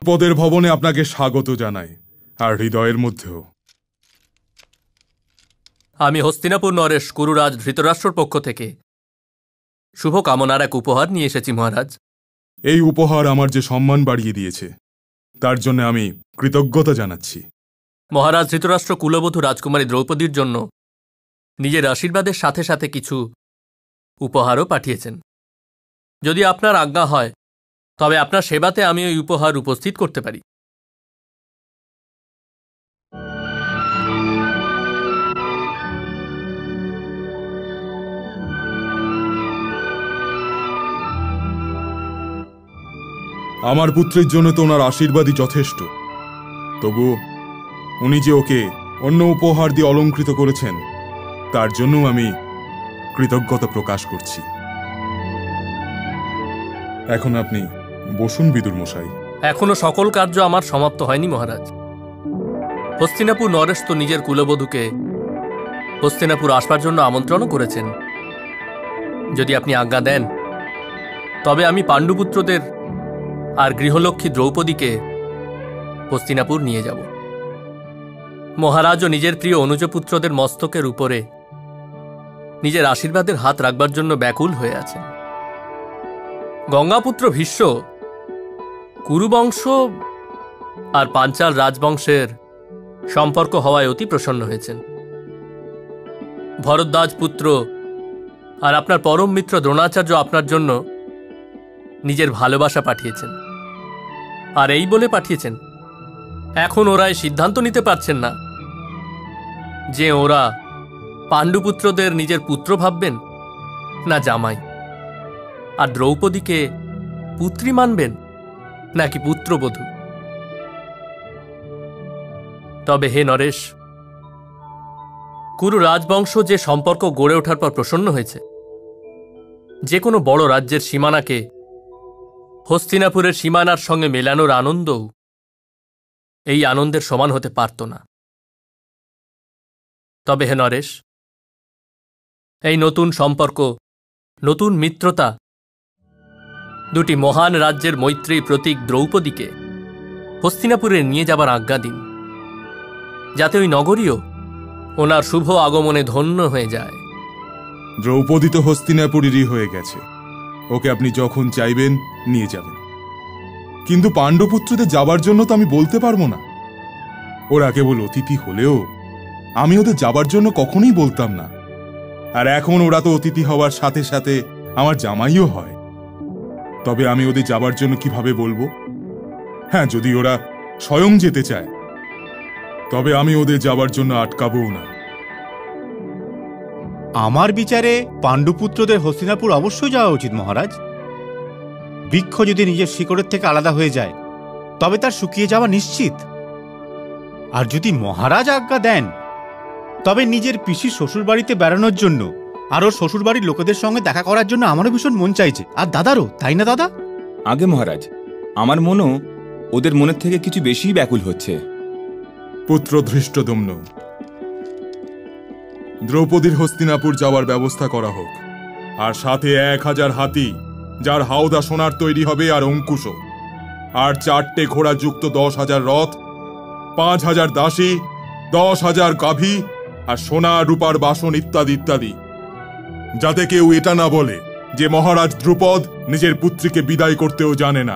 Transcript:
পদের ভবনে আপনাকে স্বাগত জানাই, আর হৃদয়ের মধ্যেও। আমি হস্তিনাপুর নরেশ কুরুরাজ ধৃতরাষ্ট্রর পক্ষ থেকে শুভ কামনার এক উপহার নিয়ে এসেছি মহারাজ। এই উপহার আমার যে সম্মান বাড়িয়ে দিয়েছে তার জন্য আমি কৃতজ্ঞতা জানাচ্ছি। মহারাজ ধৃতরাষ্ট্র কুলবধূ রাজকুমারী দ্রৌপদীর জন্য নিজের আশীর্বাদের সাথে সাথে কিছু উপহারও পাঠিয়েছেন। যদি আপনার আজ্ঞা হয় তবে আপনার সেবাতে আমি ওই উপহার উপস্থিত করতে পারি। আমার পুত্রের জন্য তো ওনার আশীর্বাদই যথেষ্ট, তবু উনি যে ওকে অন্য উপহার দিয়ে অলঙ্কৃত করেছেন তার জন্য আমি কৃতজ্ঞতা প্রকাশ করছি। এখন আপনি বসুন বিদুর মশাই। এখনো সকল কার্য আমার সমাপ্ত হয়নি মহারাজ। হস্তিনাপুর নরেশ তো নিজের কুলবধূকে হস্তিনাপুর আসবার জন্য আমন্ত্রণও করেছেন। যদি আপনি আজ্ঞা দেন তবে আমি পাণ্ডুপুত্রদের আর গৃহলক্ষ্মী দ্রৌপদীকে হস্তিনাপুর নিয়ে যাব। মহারাজও নিজের প্রিয় অনুজপুত্রদের মস্তকের উপরে নিজের আশীর্বাদের হাত রাখবার জন্য ব্যাকুল হয়ে আছেন। গঙ্গাপুত্র ভীষ্ম কুরুবংশ আর পাঞ্চাল রাজবংশের সম্পর্ক হওয়ায় অতি প্রসন্ন হয়েছেন। ভরদ্বাজ পুত্র আর আপনার পরম মিত্র দ্রোণাচার্য আপনার জন্য নিজের ভালোবাসা পাঠিয়েছেন, আর এই বলে পাঠিয়েছেন এখন ওরা এই সিদ্ধান্ত নিতে পারছেন না যে ওরা পাণ্ডুপুত্রদের নিজের পুত্র ভাববেন না জামাই, আর দ্রৌপদীকে পুত্রী মানবেন নাকি পুত্রবধূ। তবে হে নরেশ, কুরু রাজবংশ যে সম্পর্ক গড়ে ওঠার পর প্রসন্ন হয়েছে, যে কোনো বড় রাজ্যের সীমানাকে হস্তিনাপুরের সীমানার সঙ্গে মেলানোর আনন্দও এই আনন্দের সমান হতে পারত না। তবে হে নরেশ, এই নতুন সম্পর্ক, নতুন মিত্রতা দুটি মহান রাজ্যের মৈত্রী প্রতীক দ্রৌপদীকে হস্তিনাপুরে নিয়ে যাবার আজ্ঞা দিন, যাতে ওই নগরীও ওনার শুভ আগমনে ধন্য হয়ে যায়। দ্রৌপদী তো হস্তিনাপুরেরই হয়ে গেছে, ওকে আপনি যখন চাইবেন নিয়ে যাবেন। কিন্তু পাণ্ডুপুত্রদের যাবার জন্য তো আমি বলতে পারবো না। ওরা কেবল অতিথি হলেও আমি ওদের যাবার জন্য কখনোই বলতাম না। আর এখন ওরা তো অতিথি হওয়ার সাথে সাথে আমার জামাইও হয়। তবে আমি ওদের যাবার জন্য কিভাবে বলবো? হ্যাঁ, যদি ওরা স্বয়ং যেতে চায় তবে আমি ওদের যাবার জন্য আটকাবও না। আমার বিচারে পাণ্ডুপুত্রদের হস্তিনাপুর অবশ্যই যাওয়া উচিত মহারাজ। বৃক্ষ যদি নিজের শিকড়ের থেকে আলাদা হয়ে যায় তবে তার শুকিয়ে যাওয়া নিশ্চিত। আর যদি মহারাজ আজ্ঞা দেন তবে নিজের পিসির শ্বশুরবাড়িতে বেড়ানোর জন্য আর ওর শ্বশুরবাড়ির লোকেদের সঙ্গে দেখা করার জন্য আমারও ভীষণ মন চাইছে, আর দাদারও, তাই না দাদা? আগে মহারাজ, আমার মনও ওদের মনের থেকে কিছু বেশি ব্যাকুল হচ্ছে। পুত্র ধৃষ্টদ্যুম্ন, দ্রৌপদীর হস্তিনাপুর যাওয়ার ব্যবস্থা করা হোক, আর সাথে 1000 হাতি যার হাওদা সোনার তৈরি হবে, আর অঙ্কুশও, আর 4টে ঘোড়া যুক্ত 10,000 রথ, 5,000 দাসী, 10,000 গাভী, আর সোনা রূপার বাসন ইত্যাদি ইত্যাদি, যাতে কেউ এটা না বলে যে মহারাজ দ্রুপদ নিজের পুত্রীকে বিদায় করতেও জানে না।